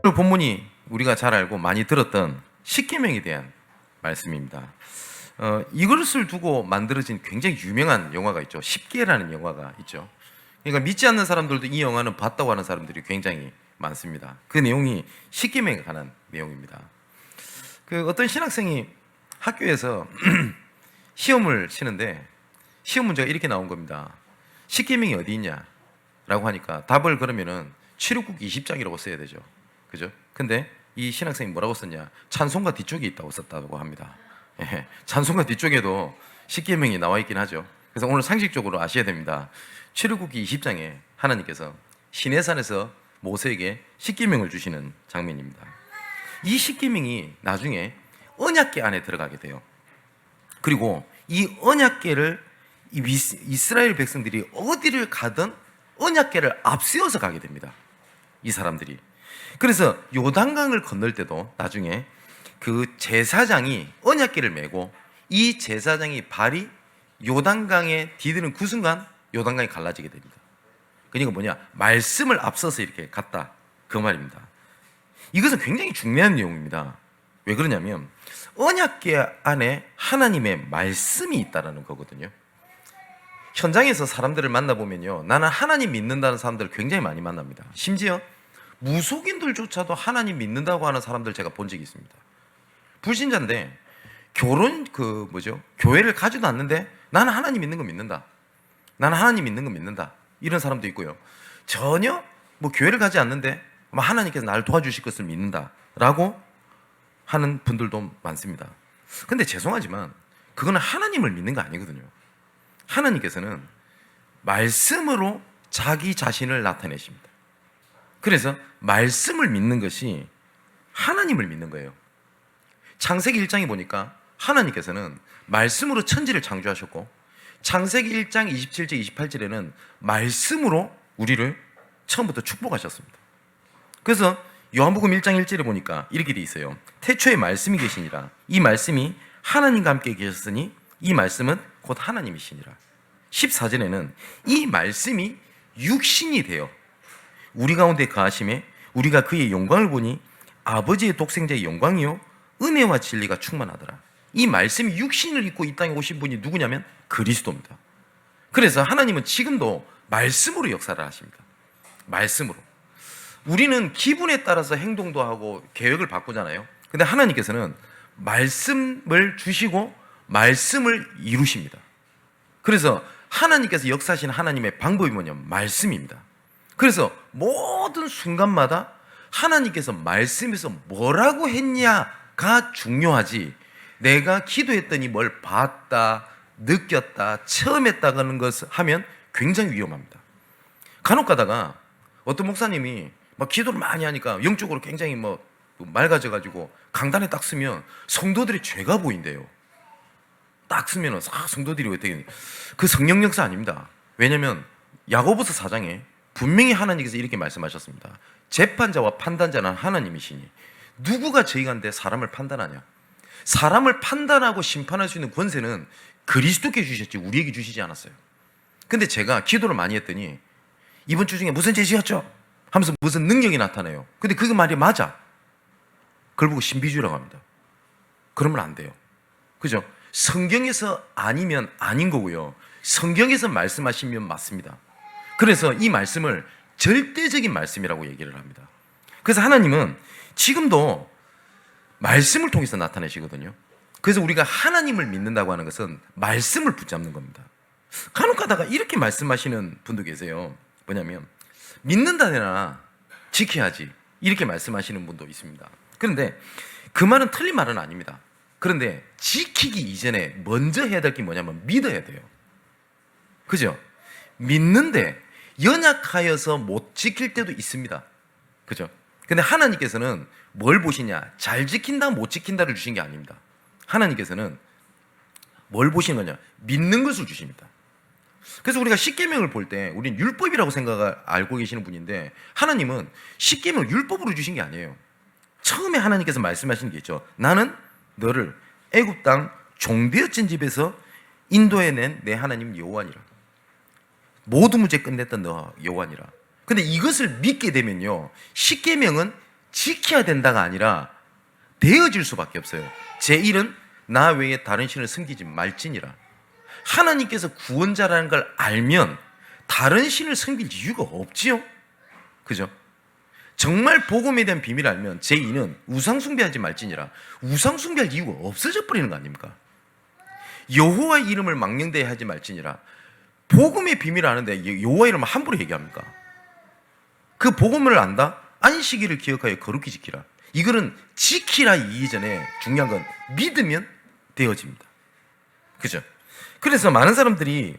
오늘 본문이 우리가 잘 알고 많이 들었던 십계명에 대한 말씀입니다. 이것을 두고 만들어진 굉장히 유명한 영화가 있죠. 십계라는 영화가 있죠. 그러니까 믿지 않는 사람들도 이 영화는 봤다고 하는 사람들이 굉장히 많습니다. 그 내용이 십계명에 관한 내용입니다. 어떤 신학생이 학교에서 시험을 치는데 시험 문제가 이렇게 나온 겁니다. 십계명이 어디 있냐? 라고 하니까 답을 그러면은 출애굽기 20장이라고 써야 되죠. 그죠? 근데 이 신학생이 뭐라고 썼냐? 찬송가 뒤쪽에 있다고 썼다고 합니다. 예, 찬송가 뒤쪽에도 십계명이 나와 있긴 하죠. 그래서 오늘 상식적으로 아셔야 됩니다. 출애굽기 20장에 하나님께서 시내산에서 모세에게 십계명을 주시는 장면입니다. 이 십계명이 나중에 언약궤 안에 들어가게 돼요. 그리고 이 언약궤를 이스라엘 백성들이 어디를 가든 언약궤를 앞세워서 가게 됩니다. 이 사람들이. 그래서 요단강을 건널 때도 나중에 그 제사장이 언약궤를 메고 이 제사장이 발이 요단강에 디디는 그 순간 요단강이 갈라지게 됩니다. 그러니까 뭐냐? 말씀을 앞서서 이렇게 갔다. 그 말입니다. 이것은 굉장히 중요한 내용입니다. 왜 그러냐면 언약궤 안에 하나님의 말씀이 있다는 거거든요. 현장에서 사람들을 만나보면요, 나는 하나님 믿는다는 사람들을 굉장히 많이 만납니다. 심지어 무속인들조차도 하나님 믿는다고 하는 사람들 제가 본 적이 있습니다. 불신자인데 교회를 가지도 않는데 나는 하나님 믿는 거 믿는다. 나는 하나님 믿는 거 믿는다. 이런 사람도 있고요. 전혀 교회를 가지 않는데 하나님께서 나를 도와주실 것을 믿는다라고 하는 분들도 많습니다. 근데 죄송하지만 그거는 하나님을 믿는 거 아니거든요. 하나님께서는 말씀으로 자기 자신을 나타내십니다. 그래서 말씀을 믿는 것이 하나님을 믿는 거예요. 창세기 1장에 보니까 하나님께서는 말씀으로 천지를 창조하셨고 창세기 1장 27절 28절에는 말씀으로 우리를 처음부터 축복하셨습니다. 그래서 요한복음 1장 1절에 보니까 이렇게 돼 있어요. 태초에 말씀이 계시니라. 이 말씀이 하나님과 함께 계셨으니 이 말씀은 곧 하나님이시니라. 14절에는 이 말씀이 육신이 되어 우리 가운데 거하심에 우리가 그의 영광을 보니 아버지의 독생자의 영광이요 은혜와 진리가 충만하더라. 이 말씀이 육신을 입고 이 땅에 오신 분이 누구냐면 그리스도입니다. 그래서 하나님은 지금도 말씀으로 역사를 하십니다. 말씀으로. 우리는 기분에 따라서 행동도 하고 계획을 바꾸잖아요. 근데 하나님께서는 말씀을 주시고 말씀을 이루십니다. 그래서 하나님께서 역사하시는 하나님의 방법이 뭐냐면 말씀입니다. 그래서 모든 순간마다 하나님께서 말씀에서 뭐라고 했냐가 중요하지, 내가 기도했더니 뭘 봤다, 느꼈다, 처음 했다는 것을 하면 굉장히 위험합니다. 간혹 가다가 어떤 목사님이 기도를 많이 하니까 영적으로 굉장히 맑아져가지고 강단에 딱 쓰면 성도들의 죄가 보인대요. 딱 쓰면은 성도들이 왜 되게, 그 성령 역사 아닙니다. 왜냐면 야고보서 4장에 분명히 하나님께서 이렇게 말씀하셨습니다. 재판자와 판단자는 하나님이시니 누구가 저희 가운데 사람을 판단하냐? 사람을 판단하고 심판할 수 있는 권세는 그리스도께 주셨지 우리에게 주시지 않았어요. 근데 제가 기도를 많이 했더니 이번 주 중에 무슨 죄지었죠? 하면서 무슨 능력이 나타나요. 근데 그 말이 맞아. 그걸 보고 신비주의라고 합니다. 그러면 안 돼요. 그죠? 성경에서 아니면 아닌 거고요. 성경에서 말씀하시면 맞습니다. 그래서 이 말씀을 절대적인 말씀이라고 얘기를 합니다. 그래서 하나님은 지금도 말씀을 통해서 나타내시거든요. 그래서 우리가 하나님을 믿는다고 하는 것은 말씀을 붙잡는 겁니다. 간혹 가다가 이렇게 말씀하시는 분도 계세요. 뭐냐면 믿는다 되나 지켜야지, 이렇게 말씀하시는 분도 있습니다. 그런데 그 말은 틀린 말은 아닙니다. 그런데 지키기 이전에 먼저 해야 될 게 뭐냐면 믿어야 돼요. 그죠? 믿는데 연약하여서 못 지킬 때도 있습니다. 그죠? 근데 하나님께서는 뭘 보시냐? 잘 지킨다, 못 지킨다를 주신 게 아닙니다. 하나님께서는 뭘 보시는 거냐? 믿는 것을 주십니다. 그래서 우리가 십계명을 볼 때 우리는 율법이라고 생각을 알고 계시는 분인데, 하나님은 십계명을 율법으로 주신 게 아니에요. 처음에 하나님께서 말씀하신 게 있죠. 나는 너를 애굽 땅 종되어진 집에서 인도해낸 내 하나님 여호와니라. 모두 무죄 끝냈던 너 여호와니라. 근데 이것을 믿게 되면요, 십계명은 지켜야 된다가 아니라 되어질 수밖에 없어요. 제1은 나 외에 다른 신을 섬기지 말지니라. 하나님께서 구원자라는 걸 알면 다른 신을 섬길 이유가 없지요. 그죠? 정말 복음에 대한 비밀을 알면 제2는 우상 숭배하지 말지니라. 우상 숭배할 이유가 없어져 버리는 거 아닙니까? 여호와의 이름을 망령되이 하지 말지니라. 복음의 비밀을 아는데 여호와 이름을 함부로 얘기합니까? 그 복음을 안다? 안식일을 기억하여 거룩히 지키라. 이거는 지키라 이전에 중요한 건 믿으면 되어집니다. 그죠? 그래서 많은 사람들이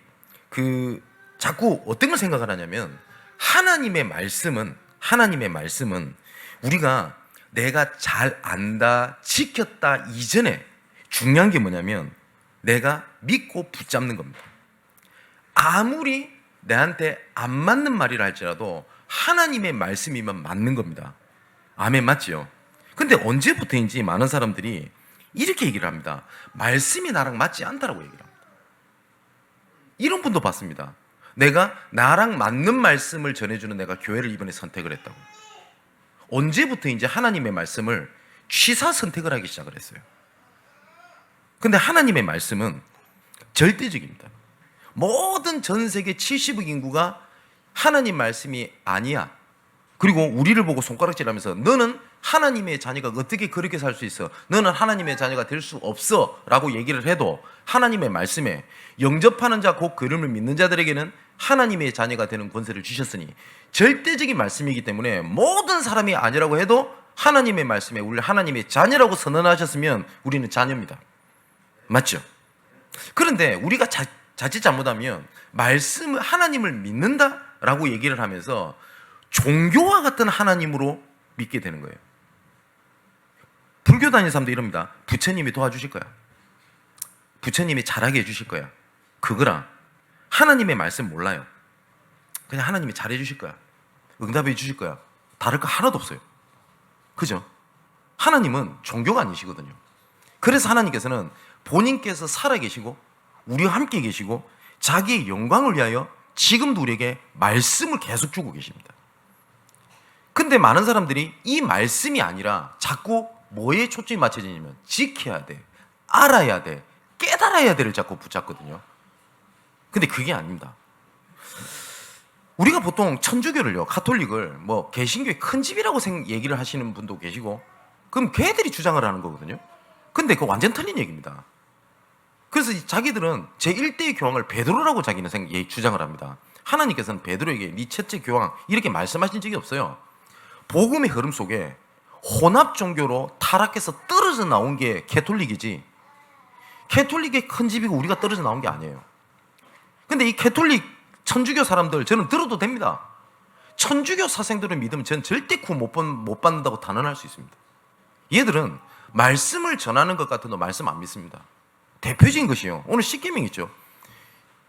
자꾸 어떤 걸 생각을 하냐면 하나님의 말씀은 우리가 내가 잘 안다, 지켰다 이전에 중요한 게 뭐냐면 내가 믿고 붙잡는 겁니다. 아무리 내한테 안 맞는 말이라 할지라도 하나님의 말씀이면 맞는 겁니다. 아멘, 맞지요? 근데 언제부터인지 많은 사람들이 이렇게 얘기를 합니다. 말씀이 나랑 맞지 않다라고 얘기를 합니다. 이런 분도 봤습니다. 내가 나랑 맞는 말씀을 전해주는 내가 교회를 이번에 선택을 했다고. 언제부터인지 하나님의 말씀을 취사 선택을 하기 시작을 했어요. 근데 하나님의 말씀은 절대적입니다. 모든 전 세계 70억 인구가 하나님 말씀이 아니야. 그리고 우리를 보고 손가락질하면서 너는 하나님의 자녀가 어떻게 그렇게 살 수 있어? 너는 하나님의 자녀가 될 수 없어 라고 얘기를 해도 하나님의 말씀에 영접하는 자 곧 그름을 믿는 자들에게는 하나님의 자녀가 되는 권세를 주셨으니 절대적인 말씀이기 때문에 모든 사람이 아니라고 해도 하나님의 말씀에 우리 하나님의 자녀라고 선언하셨으면 우리는 자녀입니다. 맞죠? 그런데 우리가 자칫 잘못하면 말씀을 하나님을 믿는다라고 얘기를 하면서 종교와 같은 하나님으로 믿게 되는 거예요. 불교 다니는 사람도 이럽니다. 부처님이 도와주실 거야. 부처님이 잘하게 해주실 거야. 그거랑 하나님의 말씀 몰라요. 그냥 하나님이 잘해 주실 거야. 응답해 주실 거야. 다를 거 하나도 없어요. 그죠? 하나님은 종교가 아니시거든요. 그래서 하나님께서는 본인께서 살아계시고 우리와 함께 계시고 자기의 영광을 위하여 지금도 우리에게 말씀을 계속 주고 계십니다. 근데 많은 사람들이 이 말씀이 아니라 자꾸 뭐에 초점이 맞춰지냐면 지켜야 돼, 알아야 돼, 깨달아야 돼를 자꾸 붙잡거든요. 근데 그게 아닙니다. 우리가 보통 천주교를요, 카톨릭을 뭐 개신교의 큰 집이라고 얘기를 하시는 분도 계시고, 그럼 걔들이 주장을 하는 거거든요. 근데 그거 완전 틀린 얘기입니다. 그래서 자기들은 제1대의 교황을 베드로라고 자기는 주장을 합니다. 하나님께서는 베드로에게 네 첫째 교황 이렇게 말씀하신 적이 없어요. 복음의 흐름 속에 혼합 종교로 타락해서 떨어져 나온 게 캐톨릭이지, 캐톨릭의 큰 집이고 우리가 떨어져 나온 게 아니에요. 근데 이 캐톨릭 천주교 사람들 저는 들어도 됩니다. 천주교 사생들을 믿으면 저는 절대 구원 못 받는다고 단언할 수 있습니다. 얘들은 말씀을 전하는 것 같아도 말씀 안 믿습니다. 대표적인 것이요, 오늘 십계명 있죠.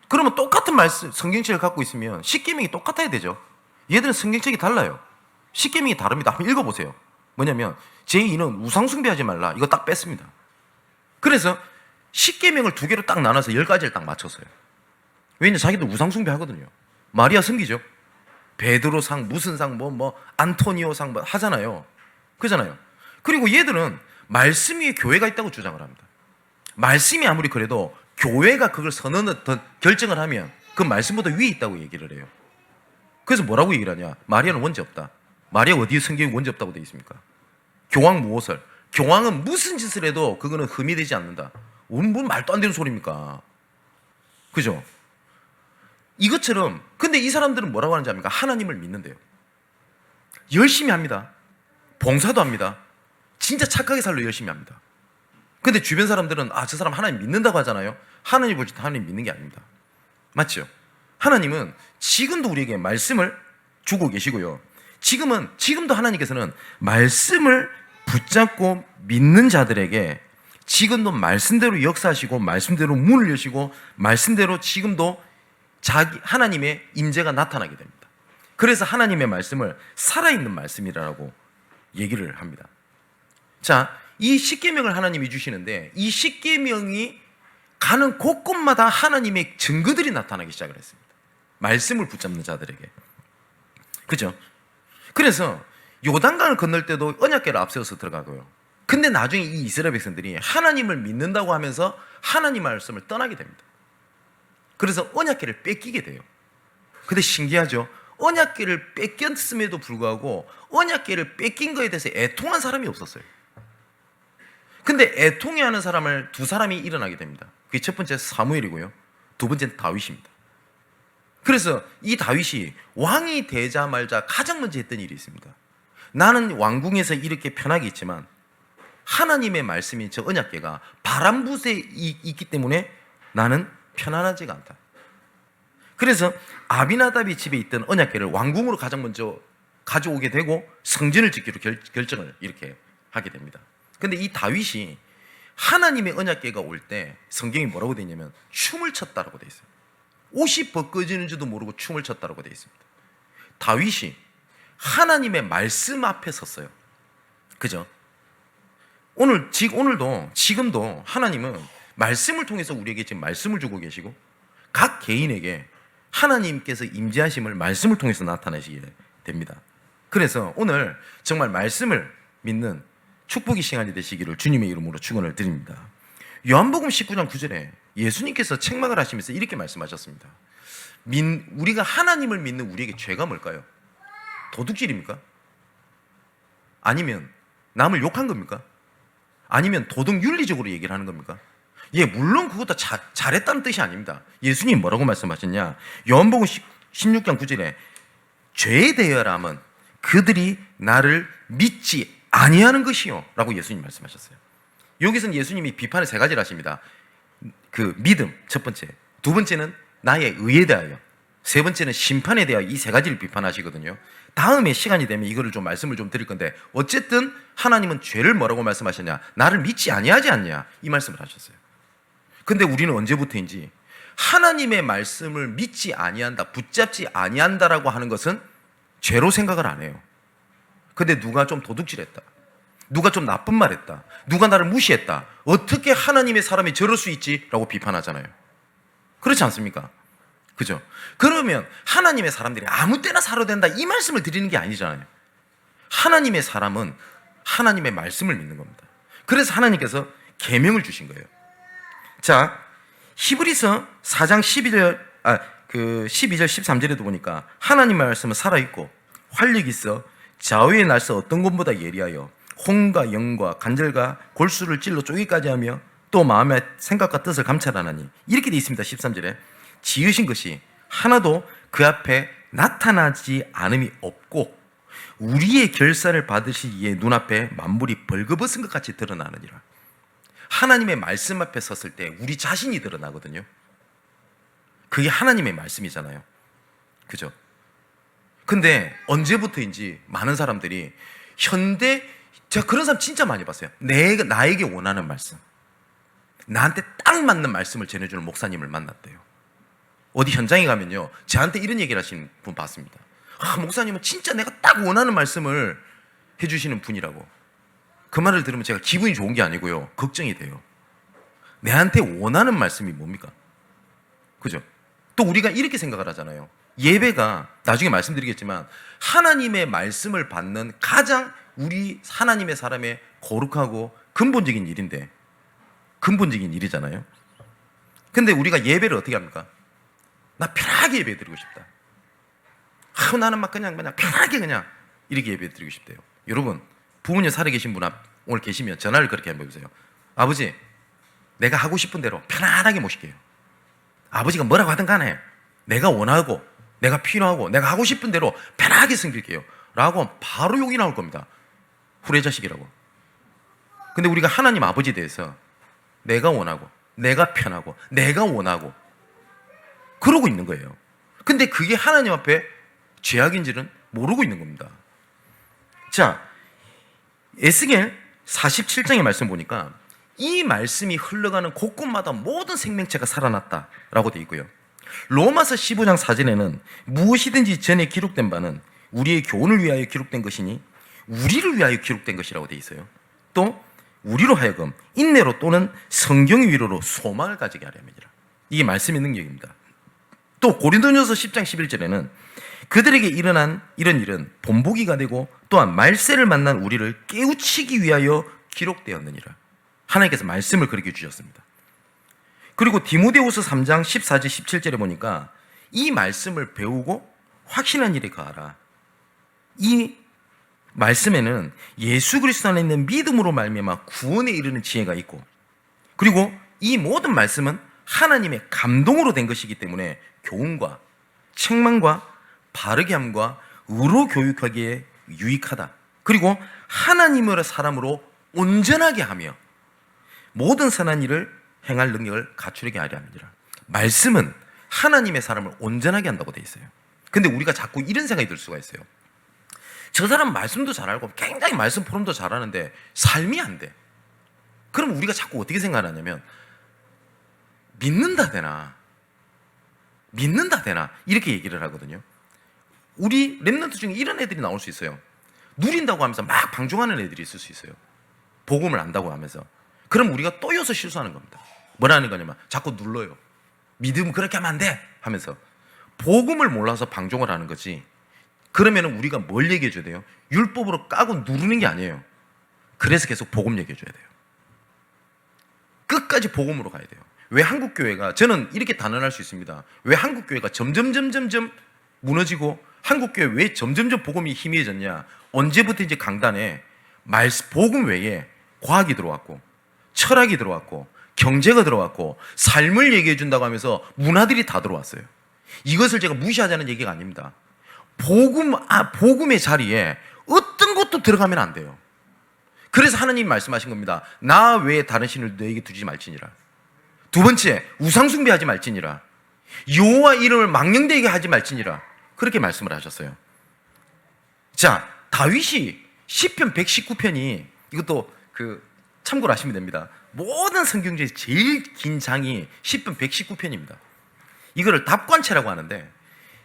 그러면 똑같은 말씀 성경책을 갖고 있으면 십계명이 똑같아야 되죠. 얘들은 성경책이 달라요. 십계명이 다릅니다. 한번 읽어보세요. 뭐냐면 제2는 우상 숭배하지 말라, 이거 딱 뺐습니다. 그래서 십계명을 두 개로 딱 나눠서 10가지를 딱 맞췄어요. 왜냐면 자기도 우상 숭배하거든요. 마리아 섬기죠. 베드로 상, 무슨 상, 안토니오 상 하잖아요. 그잖아요. 그리고 얘들은 말씀 위에 교회가 있다고 주장을 합니다. 말씀이 아무리 그래도 교회가 그걸 결정을 하면 그 말씀보다 위에 있다고 얘기를 해요. 그래서 뭐라고 얘기를 하냐? 마리아는 원죄 없다. 마리아 어디에 성경에 원죄 없다고 되어 있습니까? 교황 무엇을? 교황은 무슨 짓을 해도 그거는 흠이 되지 않는다. 뭔 말도 안 되는 소리입니까? 그죠? 이것처럼, 근데 이 사람들은 뭐라고 하는지 압니까? 하나님을 믿는데요. 열심히 합니다. 봉사도 합니다. 진짜 착하게 살려 열심히 합니다. 근데 주변 사람들은 저 사람 하나님 믿는다고 하잖아요. 하나님 볼 때 하나님 믿는 게 아닙니다. 맞죠? 하나님은 지금도 우리에게 말씀을 주고 계시고요. 지금도 하나님께서는 말씀을 붙잡고 믿는 자들에게 지금도 말씀대로 역사하시고 말씀대로 문을 여시고 말씀대로 지금도 하나님의 임재가 나타나게 됩니다. 그래서 하나님의 말씀을 살아있는 말씀이라고 얘기를 합니다. 자, 이 십계명을 하나님이 주시는데 이 십계명이 가는 곳곳마다 하나님의 증거들이 나타나기 시작을 했습니다. 말씀을 붙잡는 자들에게. 그죠? 그래서 요단강을 건널 때도 언약궤를 앞세워서 들어가고요. 근데 나중에 이 이스라엘 백성들이 하나님을 믿는다고 하면서 하나님 말씀을 떠나게 됩니다. 그래서 언약궤를 뺏기게 돼요. 근데 신기하죠? 언약궤를 뺏겼음에도 불구하고 언약궤를 뺏긴 거에 대해서 애통한 사람이 없었어요. 근데 애통해하는 사람을 두 사람이 일어나게 됩니다. 그게 첫 번째 사무엘이고요, 두 번째는 다윗입니다. 그래서 이 다윗이 왕이 되자마자 가장 먼저 했던 일이 있습니다. 나는 왕궁에서 이렇게 편하게 있지만 하나님의 말씀인 저 언약궤가 바람붓에 있기 때문에 나는 편안하지가 않다. 그래서 아비나답이 집에 있던 언약궤를 왕궁으로 가장 먼저 가져오게 되고 성전을 짓기로 결정을 이렇게 하게 됩니다. 근데 이 다윗이 하나님의 언약궤가 올 때 성경이 뭐라고 되어 있냐면 춤을 췄다라고 되어 있어요. 옷이 벗겨지는 줄도 모르고 춤을 췄다라고 되어 있습니다. 다윗이 하나님의 말씀 앞에 섰어요. 그죠? 오늘도 지금도 하나님은 말씀을 통해서 우리에게 지금 말씀을 주고 계시고 각 개인에게 하나님께서 임재하심을 말씀을 통해서 나타내시게 됩니다. 그래서 오늘 정말 말씀을 믿는 축복의 시간이 되시기를 주님의 이름으로 축원을 드립니다. 요한복음 19장 9절에 예수님께서 책망을 하시면서 이렇게 말씀하셨습니다. 우리가 하나님을 믿는 우리에게 죄가 뭘까요? 도둑질입니까? 아니면 남을 욕한 겁니까? 아니면 도덕 윤리적으로 얘기를 하는 겁니까? 예, 물론 그것도 잘했다는 뜻이 아닙니다. 예수님 뭐라고 말씀하셨냐? 요한복음 16장 9절에 죄에 대하여라면 그들이 나를 믿지 아니하는 것이요 라고 예수님 말씀하셨어요. 여기서는 예수님이 비판을 세 가지를 하십니다. 그 믿음 첫 번째, 두 번째는 나의 의에 대하여, 세 번째는 심판에 대하여, 이 세 가지를 비판하시거든요. 다음에 시간이 되면 이거를 좀 말씀을 좀 드릴 건데, 어쨌든 하나님은 죄를 뭐라고 말씀하셨냐? 나를 믿지 아니하지 않냐? 이 말씀을 하셨어요. 근데 우리는 언제부터인지 하나님의 말씀을 믿지 아니한다, 붙잡지 아니한다라고 하는 것은 죄로 생각을 안 해요. 근데 누가 좀 도둑질했다, 누가 좀 나쁜 말 했다, 누가 나를 무시했다, 어떻게 하나님의 사람이 저럴 수 있지? 라고 비판하잖아요. 그렇지 않습니까? 그죠? 그러면 하나님의 사람들이 아무 때나 살아도 된다, 이 말씀을 드리는 게 아니잖아요. 하나님의 사람은 하나님의 말씀을 믿는 겁니다. 그래서 하나님께서 계명을 주신 거예요. 자, 히브리서 4장 12절 13절에도 보니까 하나님 말씀은 살아있고 활력이 있어 좌우의 날서 어떤 것보다 예리하여 혼과 영과 간절과 골수를 찔러 쪼개기까지 하며 또 마음의 생각과 뜻을 감찰하나니, 이렇게 되어 있습니다. 13절에 지으신 것이 하나도 그 앞에 나타나지 않음이 없고 우리의 결사를 받으시기에 눈앞에 만물이 벌거벗은 것 같이 드러나느니라. 하나님의 말씀 앞에 섰을 때 우리 자신이 드러나거든요. 그게 하나님의 말씀이잖아요. 그죠? 근데 언제부터인지 많은 사람들이 제가 그런 사람 진짜 많이 봤어요. 나에게 원하는 말씀, 나한테 딱 맞는 말씀을 전해주는 목사님을 만났대요. 어디 현장에 가면요, 저한테 이런 얘기를 하시는 분 봤습니다. 목사님은 진짜 내가 딱 원하는 말씀을 해주시는 분이라고. 그 말을 들으면 제가 기분이 좋은 게 아니고요, 걱정이 돼요. 내한테 원하는 말씀이 뭡니까? 그죠? 또 우리가 이렇게 생각을 하잖아요. 예배가 나중에 말씀드리겠지만 하나님의 말씀을 받는 가장 우리 하나님의 사람의 거룩하고 근본적인 일인데, 근본적인 일이잖아요. 근데 우리가 예배를 어떻게 합니까? 나 편하게 예배 드리고 싶다. 나는 막 그냥 편하게 그냥 이렇게 예배 드리고 싶대요. 여러분, 부모님 살아 계신 분 오늘 계시면 전화를 그렇게 한번 해보세요. 아버지, 내가 하고 싶은 대로 편안하게 모실게요. 아버지가 뭐라고 하든 간에 내가 원하고 내가 필요하고 내가 하고 싶은 대로 편하게 섬길게요 라고 하면 바로 욕이 나올 겁니다. 후레자식이라고. 근데 우리가 하나님 아버지에 대해서 내가 원하고 내가 편하고 내가 원하고 그러고 있는 거예요. 근데 그게 하나님 앞에 죄악인지는 모르고 있는 겁니다. 자, 에스겔 47장의 말씀 보니까 이 말씀이 흘러가는 곳곳마다 모든 생명체가 살아났다라고 되어 있고요. 로마서 15장 4절에는 무엇이든지 전에 기록된 바는 우리의 교훈을 위하여 기록된 것이니 우리를 위하여 기록된 것이라고 되어 있어요. 또 우리로 하여금 인내로 또는 성경의 위로로 소망을 가지게 하려 함이니라. 이게 말씀의 능력입니다. 또 고린도전서 10장 11절에는 그들에게 일어난 이런 일은 본보기가 되고 또한 말세를 만난 우리를 깨우치기 위하여 기록되었느니라. 하나님께서 말씀을 그렇게 주셨습니다. 그리고 디모데후서 3장 14절 17절에 보니까 이 말씀을 배우고 확신한 일에 가하라. 이 말씀에는 예수 그리스도 안에 있는 믿음으로 말미암아 구원에 이르는 지혜가 있고, 그리고 이 모든 말씀은 하나님의 감동으로 된 것이기 때문에 교훈과 책망과 바르게 함과 의로 교육하기에 유익하다. 그리고 하나님의 사람으로 온전하게 하며 모든 선한 일을 행할 능력을 갖추게 하려 합니다. 말씀은 하나님의 사람을 온전하게 한다고 되어 있어요. 근데 우리가 자꾸 이런 생각이 들 수가 있어요. 저 사람 말씀도 잘 알고 굉장히 말씀 포럼도 잘하는데 삶이 안 돼. 그럼 우리가 자꾸 어떻게 생각하냐면 믿는다 되나 이렇게 얘기를 하거든요. 우리 랩런트 중에 이런 애들이 나올 수 있어요. 누린다고 하면서 막 방종하는 애들이 있을 수 있어요. 복음을 안다고 하면서. 그럼 우리가 또여서 실수하는 겁니다. 뭐라는 거냐면 자꾸 눌러요. 믿음 그렇게 하면 안 돼 하면서 복음을 몰라서 방종을 하는 거지. 그러면 우리가 뭘 얘기해 줘야 돼요? 율법으로 까고 누르는 게 아니에요. 그래서 계속 복음 얘기해 줘야 돼요. 끝까지 복음으로 가야 돼요. 왜 한국교회가, 저는 이렇게 단언할 수 있습니다. 왜 한국교회가 점점 무너지고 한국교회 왜 점점점 복음이 희미해졌냐? 언제부터 이제 강단에 복음 외에 과학이 들어왔고 철학이 들어왔고 경제가 들어왔고 삶을 얘기해 준다고 하면서 문화들이 다 들어왔어요. 이것을 제가 무시하자는 얘기가 아닙니다. 복음의 자리에 어떤 것도 들어가면 안 돼요. 그래서 하나님이 말씀하신 겁니다. 나 외에 다른 신을 너에게 두지 말지니라. 두 번째, 우상 숭배하지 말지니라. 여호와 이름을 망령되게 하지 말지니라. 그렇게 말씀을 하셨어요. 자, 다윗이 시편 119편이, 이것도 참고로 하시면 됩니다. 모든 성경 중에서 제일 긴 장이 시편 119편입니다. 이거를 답관체라고 하는데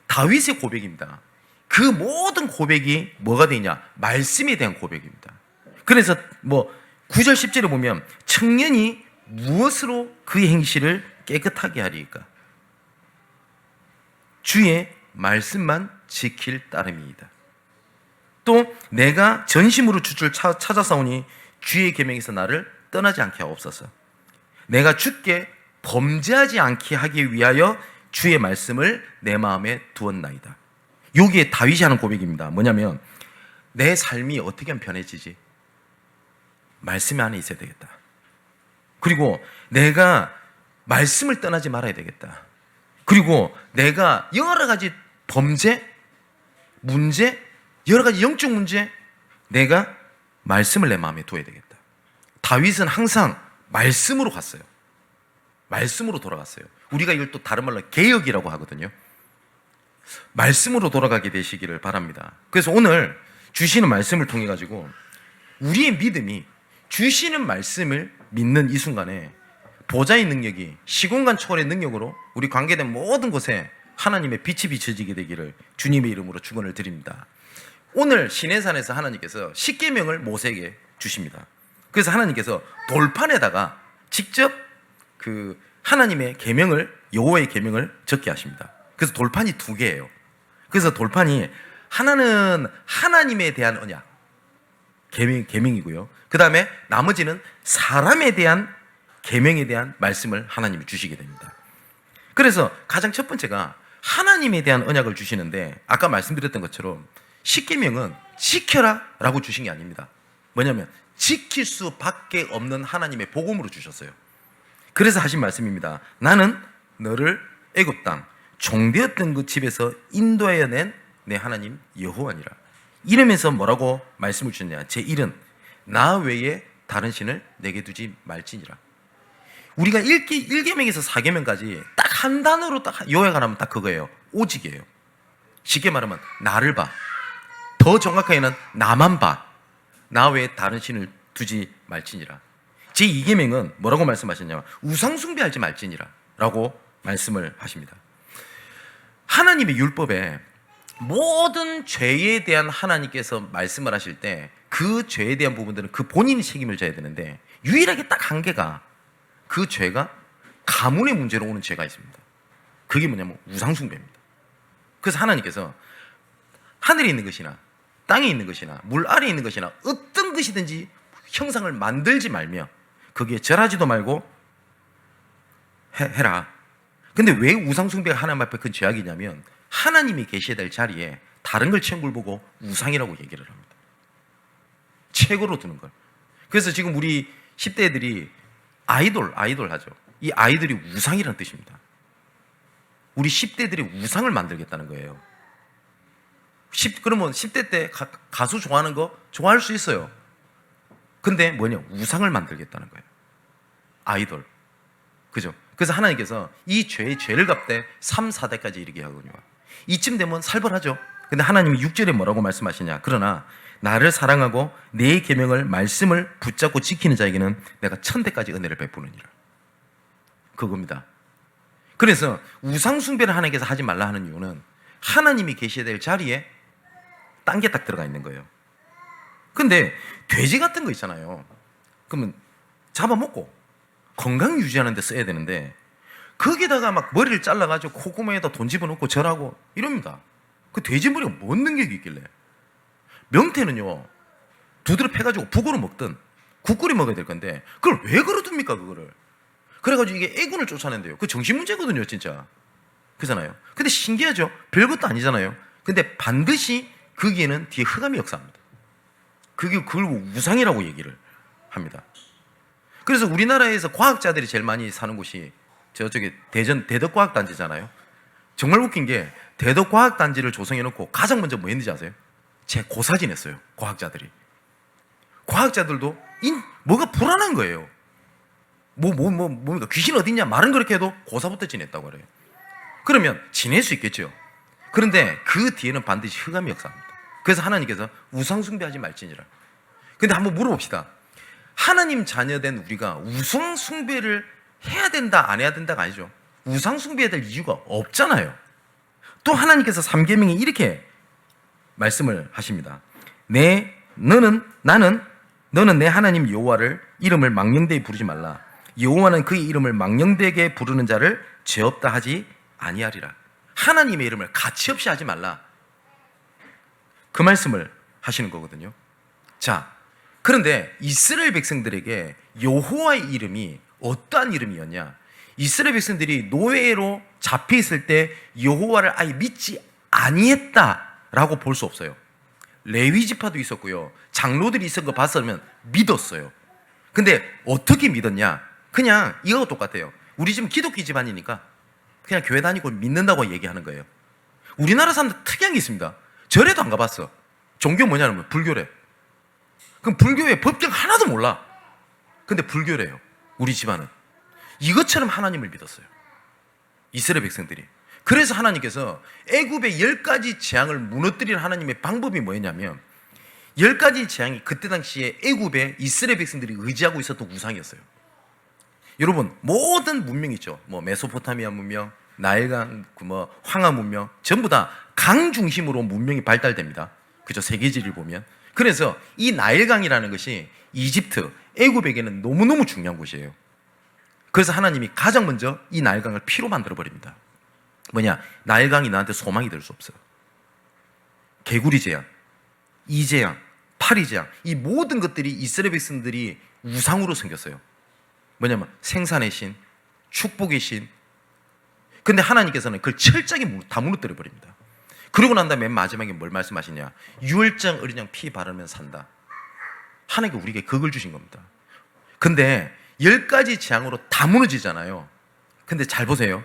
다윗의 고백입니다. 그 모든 고백이 뭐가 되냐? 말씀에 대한 고백입니다. 그래서 9절 10절에 보면 청년이 무엇으로 그의 행실을 깨끗하게 하리까? 주의 말씀만 지킬 따름이이다. 또 내가 전심으로 주를 찾아사오니 주의 계명에서 나를 떠나지 않게 하옵소서. 내가 주께 범죄하지 않게 하기 위하여 주의 말씀을 내 마음에 두었나이다. 여기에 다윗이 하는 고백입니다. 뭐냐면 내 삶이 어떻게 하면 편해지지? 말씀 안에 있어야 되겠다. 그리고 내가 말씀을 떠나지 말아야 되겠다. 그리고 내가 여러 가지 범죄, 문제, 여러 가지 영적 문제, 내가 말씀을 내 마음에 둬야 되겠다. 다윗은 항상 말씀으로 갔어요. 말씀으로 돌아갔어요. 우리가 이걸 또 다른 말로 개혁이라고 하거든요. 말씀으로 돌아가게 되시기를 바랍니다. 그래서 오늘 주시는 말씀을 통해 가지고 우리의 믿음이 주시는 말씀을 믿는 이 순간에 보좌의 능력이 시공간 초월의 능력으로 우리 관계된 모든 곳에 하나님의 빛이 비춰지게 되기를 주님의 이름으로 축원을 드립니다. 오늘 시내산에서 하나님께서 십계명을 모세에게 주십니다. 그래서 하나님께서 돌판에다가 직접 하나님의 계명을, 여호와의 계명을 적게 하십니다. 그래서 돌판이 2개예요. 그래서 돌판이 하나는 하나님에 대한 언약, 계명이고요. 그 다음에 나머지는 사람에 대한 계명에 대한 말씀을 하나님이 주시게 됩니다. 그래서 가장 첫 번째가 하나님에 대한 언약을 주시는데, 아까 말씀드렸던 것처럼 십계명은 지켜라 라고 주신 게 아닙니다. 뭐냐면 지킬 수밖에 없는 하나님의 복음으로 주셨어요. 그래서 하신 말씀입니다. 나는 너를 애굽 땅 종되었던 그 집에서 인도하여 낸 내 하나님 여호와니라. 이러면서 뭐라고 말씀을 주셨냐? 제1은 나 외에 다른 신을 내게 두지 말지니라. 우리가 1계명에서 4계명까지 딱 한 단어로 딱 요약을 하면 딱 그거예요. 오직이에요. 쉽게 말하면 나를 봐. 더 정확하게는 나만 봐. 나 외에 다른 신을 두지 말지니라. 제2계명은 뭐라고 말씀하셨냐면 우상 숭배하지 말지니라 라고 말씀을 하십니다. 하나님의 율법에 모든 죄에 대한 하나님께서 말씀을 하실 때 그 죄에 대한 부분들은 그 본인이 책임을 져야 되는데, 유일하게 딱 한 개가, 그 죄가 가문의 문제로 오는 죄가 있습니다. 그게 뭐냐면 우상숭배입니다. 그래서 하나님께서 하늘에 있는 것이나 땅에 있는 것이나 물 아래에 있는 것이나 어떤 것이든지 형상을 만들지 말며 거기에 절하지도 말고 해라. 근데 왜 우상숭배가 하나님 앞에 큰 죄악이냐면 하나님이 계셔야 될 자리에 다른 걸 채운 걸 보고 우상이라고 얘기를 합니다. 최고로 두는 걸. 그래서 지금 우리 10대 애들이 아이돌 하죠. 이 아이들이 우상이라는 뜻입니다. 우리 10대들이 우상을 만들겠다는 거예요. 그러면 10대 때 가수 좋아하는 거 좋아할 수 있어요. 근데 뭐냐? 우상을 만들겠다는 거예요. 아이돌. 그죠? 그래서 하나님께서 이 죄를 갚되 3, 4대까지 이르게 하거든요. 이쯤 되면 살벌하죠. 근데 하나님이 6절에 뭐라고 말씀하시냐? 그러나 나를 사랑하고 내 계명을 말씀을 붙잡고 지키는 자에게는 내가 1000대까지 은혜를 베푸느니라. 그겁니다. 그래서 우상 숭배를 하나님께서 하지 말라 하는 이유는 하나님이 계셔야 될 자리에 딴 게 딱 들어가 있는 거예요. 근데 돼지 같은 거 있잖아요. 그러면 잡아먹고 건강 유지하는 데 써야 되는데 거기다가 막 머리를 잘라가지고 콧구멍에다 돈 집어넣고 절하고 이럽니다. 그 돼지 머리가 뭔 능력이 있길래. 명태는요 두드러 패가지고 북으로 먹든 국거리 먹어야 될 건데 그걸 왜 걸어둡니까 그거를. 그래가지고 이게 애군을 쫓아낸대요. 그 정신문제거든요 진짜. 그잖아요. 근데 신기하죠. 별것도 아니잖아요. 근데 반드시 거기에는 뒤에 흑암이 역사합니다. 그걸 우상이라고 얘기를 합니다. 그래서 우리나라에서 과학자들이 제일 많이 사는 곳이 저쪽에 대전 대덕과학단지잖아요. 정말 웃긴 게 대덕과학단지를 조성해놓고 가장 먼저 뭐 했는지 아세요? 제 고사진 했어요. 과학자들이. 과학자들도 뭐가 불안한 거예요. 뭡니까? 귀신 어딨냐? 말은 그렇게 해도 고사부터 지냈다고 그래요. 그러면 지낼 수 있겠죠. 그런데 그 뒤에는 반드시 흑암이 역사합니다. 그래서 하나님께서 우상숭배하지 말지니라. 근데 한번 물어봅시다. 하나님 자녀된 우리가 우상숭배를 해야 된다 안 해야 된다가 아니죠. 우상숭배해야 될 이유가 없잖아요. 또 하나님께서 3계명에 이렇게 말씀을 하십니다. 너는 내 하나님 여호와를 이름을 망령되이 부르지 말라. 여호와는 그의 이름을 망령되게 부르는 자를 죄 없다 하지 아니하리라. 하나님의 이름을 가치없이 하지 말라. 그 말씀을 하시는 거거든요. 자, 그런데 이스라엘 백성들에게 여호와의 이름이 어떠한 이름이었냐? 이스라엘 백성들이 노예로 잡혀 있을 때 여호와를 아예 믿지 아니했다라고 볼 수 없어요. 레위 지파도 있었고요. 장로들이 있었던 거 봤으면 믿었어요. 근데 어떻게 믿었냐? 그냥 이거하고 똑같아요. 우리 지금 기독교 집안이니까 그냥 교회 다니고 믿는다고 얘기하는 거예요. 우리나라 사람들 특이한 게 있습니다. 절에도 안 가봤어. 종교 뭐냐면 불교래. 그럼 불교의 법경 하나도 몰라. 근데 불교래요. 우리 집안은. 이것처럼 하나님을 믿었어요. 이스라엘 백성들이. 그래서 하나님께서 애굽의 10가지 재앙을 무너뜨리는 하나님의 방법이 뭐였냐면 10가지 재앙이 그때 당시에 애굽의 이스라엘 백성들이 의지하고 있었던 우상이었어요. 여러분 모든 문명 있죠. 메소포타미아 문명, 나일강, 황하 문명 전부 다 강 중심으로 문명이 발달됩니다. 그죠? 세계지를 보면. 그래서 이 나일강이라는 것이 이집트, 애굽에게는 너무너무 중요한 곳이에요. 그래서 하나님이 가장 먼저 이 나일강을 피로 만들어 버립니다. 뭐냐? 나일강이 나한테 소망이 될 수 없어요. 개구리 재앙, 이 재앙, 파리 재앙, 이 모든 것들이 이스라엘 백성들이 우상으로 생겼어요. 뭐냐면 생산의 신, 축복의 신. 근데 하나님께서는 그걸 철저하게 다 무너뜨려 버립니다. 그러고 난 다음에 맨 마지막에 뭘 말씀하시냐? 유월장 어린 양 피 바르면 산다. 하나님께 우리에게 그걸 주신 겁니다. 근데 10가지 재앙으로 다 무너지잖아요. 근데 잘 보세요.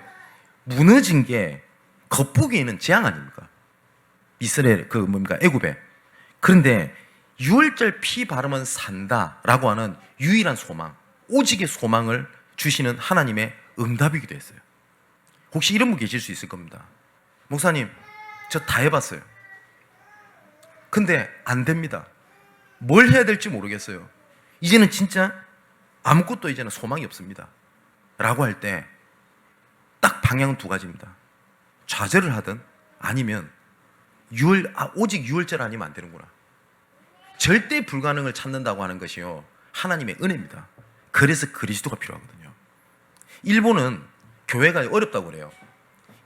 무너진 게 겉보기에는 재앙 아닙니까? 이스라엘 애굽에. 그런데 유월절 피 바르면 산다라고 하는 유일한 소망, 오직의 소망을 주시는 하나님의 응답이기도 했어요. 혹시 이런 분 계실 수 있을 겁니다. 목사님, 저 다 해봤어요. 근데 안 됩니다. 뭘 해야 될지 모르겠어요. 이제는 진짜 아무것도 이제는 소망이 없습니다. 라고 할 때 딱 방향은 2가지입니다. 좌절을 하든 아니면 오직 유월절 아니면 안 되는구나. 절대 불가능을 찾는다고 하는 것이요, 하나님의 은혜입니다. 그래서 그리스도가 필요하거든요. 일본은 교회가 어렵다고 그래요.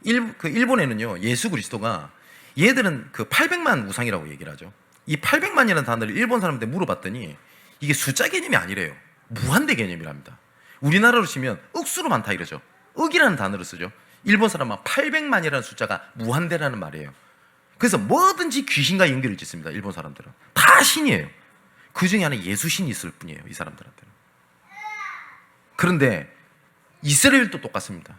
일본에는요, 예수 그리스도가 얘들은 그 800만 우상이라고 얘기를 하죠. 이 800만이라는 단어를 일본 사람한테 물어봤더니 이게 숫자 개념이 아니래요. 무한대 개념이랍니다. 우리나라로 치면 억수로 많다 이러죠. 억이라는 단어를 쓰죠. 일본 사람은 800만이라는 숫자가 무한대라는 말이에요. 그래서 뭐든지 귀신과 연결을 짓습니다. 일본 사람들은 다 신이에요. 그 중에 하나 예수신이 있을 뿐이에요. 이 사람들한테는. 그런데 이스라엘도 똑같습니다.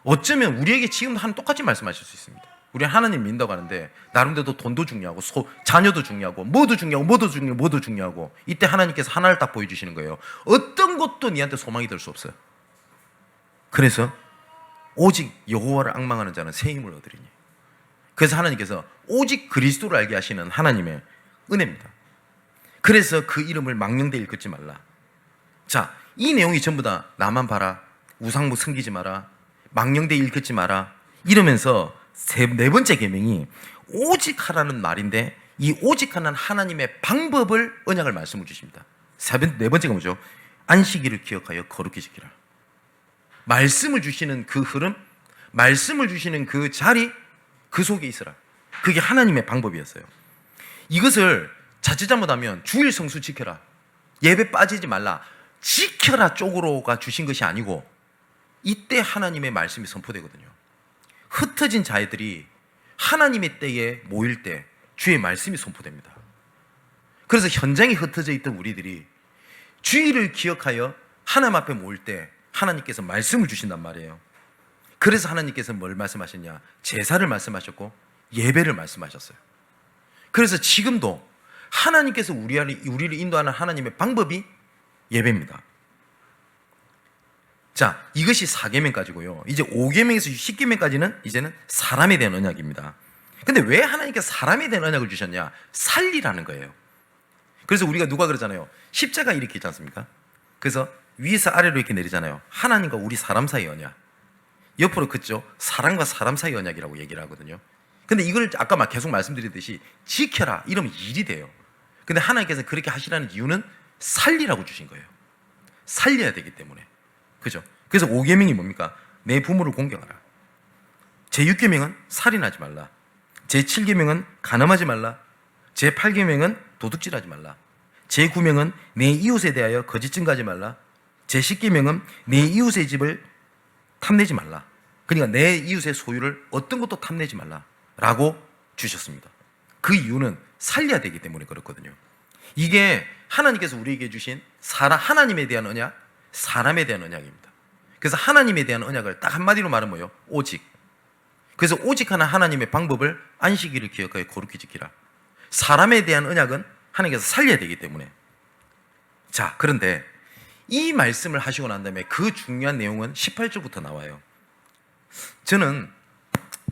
어쩌면 우리에게 지금 하는 똑같이 말씀하실 수 있습니다. 우리는 하나님 믿는다고 하는데 나름대로 돈도 중요하고 자녀도 중요하고 뭐도 중요하고 이때 하나님께서 하나를 딱 보여주시는 거예요. 어떤 것도 니한테 소망이 될 수 없어요. 그래서 오직 여호와를 앙망하는 자는 새 힘을 얻으리니. 그래서 하나님께서 오직 그리스도를 알게 하시는 하나님의 은혜입니다. 그래서 그 이름을 망령되 일컫지 말라. 자, 이 내용이 전부 다 나만 봐라, 우상무 섬기지 마라, 망령되 일컫지 마라 이러면서 네 번째 계명이 오직 하라는 말인데 이 오직 하는 하나님의 방법을 언약을 말씀을 주십니다. 네 번째가 뭐죠? 안식일을 기억하여 거룩히 지키라. 말씀을 주시는 그 흐름, 말씀을 주시는 그 자리, 그 속에 있으라. 그게 하나님의 방법이었어요. 이것을 자칫 잘못하면 주일 성수 지켜라, 예배 빠지지 말라, 지켜라 쪽으로가 주신 것이 아니고 이때 하나님의 말씀이 선포되거든요. 흩어진 자들이 하나님의 때에 모일 때 주의 말씀이 선포됩니다. 그래서 현장에 흩어져 있던 우리들이 주일을 기억하여 하나님 앞에 모일 때 하나님께서 말씀을 주신단 말이에요. 그래서 하나님께서 뭘 말씀하셨냐? 제사를 말씀하셨고 예배를 말씀하셨어요. 그래서 지금도 하나님께서 우리를 인도하는 하나님의 방법이 예배입니다. 자, 이것이 4계명까지고요. 이제 5계명에서 10계명까지는 이제는 사람에 대한 언약입니다. 근데 왜 하나님께서 사람에 대한 언약을 주셨냐? 살리라는 거예요. 그래서 우리가 누가 그러잖아요. 십자가 이렇게 있지 않습니까? 그래서 위에서 아래로 이렇게 내리잖아요. 하나님과 우리 사람 사이 언약. 옆으로 긋죠. 사람과 사람 사이 언약이라고 얘기를 하거든요. 근데 이걸 아까 막 계속 말씀드리듯이 지켜라 이러면 일이 돼요. 근데 하나님께서 그렇게 하시라는 이유는 살리라고 주신 거예요. 살려야 되기 때문에. 그죠? 그래서 5계명이 뭡니까? 내 부모를 공경하라. 제6계명은 살인하지 말라. 제7계명은 간음하지 말라. 제8계명은 도둑질하지 말라. 제9명은 내 이웃에 대하여 거짓 증거하지 말라. 제10계명은 내 이웃의 집을 탐내지 말라. 그러니까 내 이웃의 소유를 어떤 것도 탐내지 말라라고 주셨습니다. 그 이유는 살려야 되기 때문에 그렇거든요. 이게 하나님께서 우리에게 주신 하나님에 대한 언약, 사람에 대한 언약입니다. 그래서 하나님에 대한 언약을 딱 한마디로 말하면 뭐예요? 오직. 그래서 오직 하나님의 방법을 안식일을 기억하여 거룩히 지키라. 사람에 대한 언약은 하나님께서 살려야 되기 때문에. 자, 그런데 이 말씀을 하시고 난 다음에 그 중요한 내용은 18절부터 나와요. 저는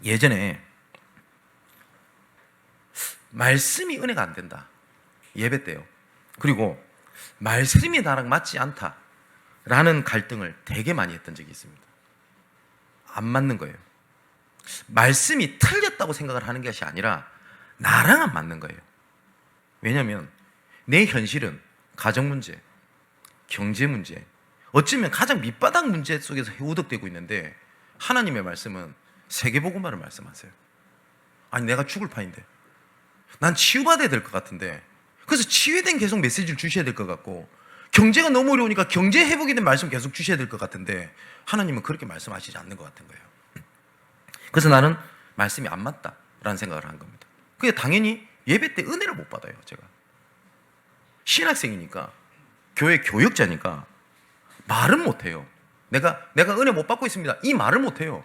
예전에 말씀이 은혜가 안 된다, 예배 때요. 그리고 말씀이 나랑 맞지 않다 라는 갈등을 되게 많이 했던 적이 있습니다. 안 맞는 거예요. 말씀이 틀렸다고 생각을 하는 것이 아니라 나랑 안 맞는 거예요. 왜냐하면 내 현실은 가정 문제, 경제 문제, 어쩌면 가장 밑바닥 문제 속에서 해우덕대고 있는데 하나님의 말씀은 세계복음화를 말씀하세요. 아니, 내가 죽을 판인데, 난 치유받아야 될 것 같은데, 그래서 치유된 계속 메시지를 주셔야 될 것 같고, 경제가 너무 어려우니까 경제 회복에 대한 말씀 계속 주셔야 될 것 같은데 하나님은 그렇게 말씀하시지 않는 것 같은 거예요. 그래서 나는 말씀이 안 맞다라는 생각을 한 겁니다. 그게 당연히 예배 때 은혜를 못 받아요. 제가 신학생이니까, 교회 교역자니까 말은 못해요. 내가 은혜 못 받고 있습니다, 이 말을 못해요.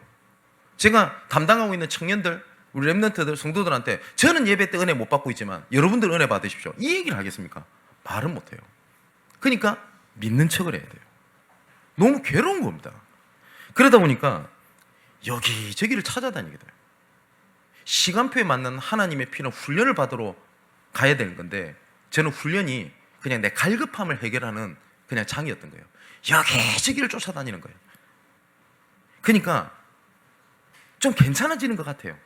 제가 담당하고 있는 청년들, 우리 랩런트들, 성도들한테 저는 예배 때 은혜 못 받고 있지만 여러분들 은혜 받으십시오, 이 얘기를 하겠습니까? 말은 못해요. 그러니까 믿는 척을 해야 돼요. 너무 괴로운 겁니다. 그러다 보니까 여기저기를 찾아다니게 돼요. 시간표에 맞는 하나님의 필요한 훈련을 받으러 가야 되는 건데 저는 훈련이 그냥 내 갈급함을 해결하는 그냥 장이었던 거예요. 여기저기를 쫓아다니는 거예요. 그러니까 좀 괜찮아지는 것 같아요.